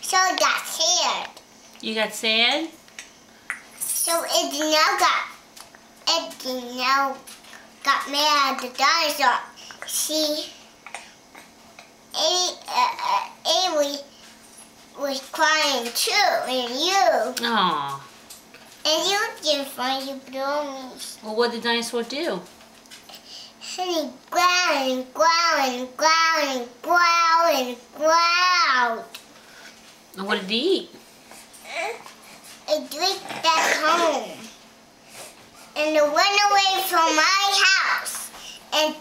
So I got scared. You got sad? So it now got mad at the dinosaur. She Avery was crying too, and you. Aww. And you didn't find your belongings. Well, what did the dinosaur do? And he growled and growled and growled and growled and growled. And what did he eat? It went back home. And it went away from my house. And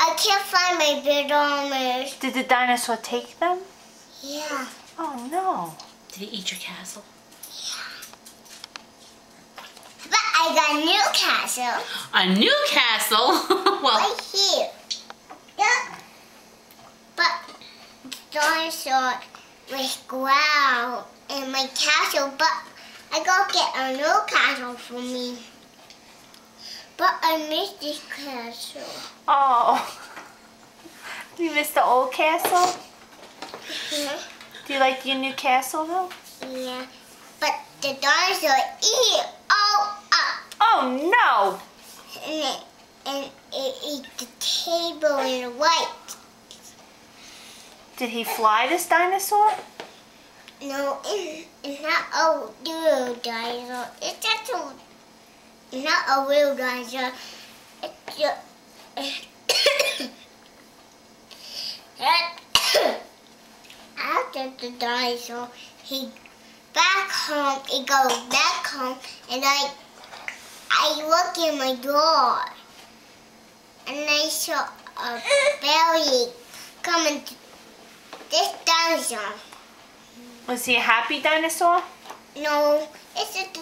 I can't find my belongings. Did the dinosaur take them? Yeah. Oh no. Did he eat your castle? But I got a new castle. A new castle? Well, Right here. Yeah. But dinosaur was growl in my castle, but I gotta get a new castle for me. But I missed this castle. Oh. You missed the old castle? Yeah. Do you like your new castle though? Yeah. But the dinosaur eat it all up. Oh no! And it ate the table in the white. Did he fly, this dinosaur? No, it's not a real dinosaur. It's just not a real dinosaur. It's just, after the dinosaur, he goes back home, and I look in my door, and I saw a belly coming to this dinosaur. Was he a happy dinosaur? No, it's just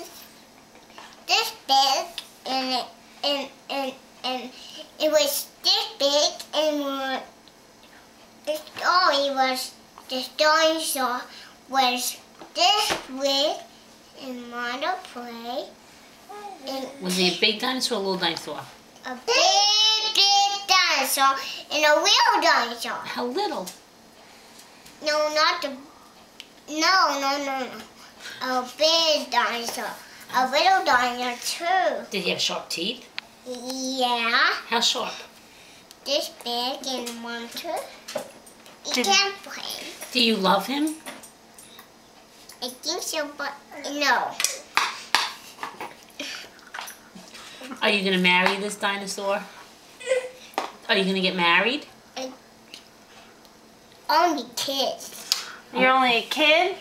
this big, and it was this big, and the story was the dinosaur was this big and wanna play. And was he a big dinosaur or a little dinosaur? a big dinosaur and a real dinosaur. How little? No, not the. No. A big dinosaur. A little dinosaur too. Did he have sharp teeth? Yeah. How sharp? This big and one too. You Did- can't play. Do you love him? I think so, but no. Are you going to marry this dinosaur? Are you going to get married? Only kids. You're only a kid?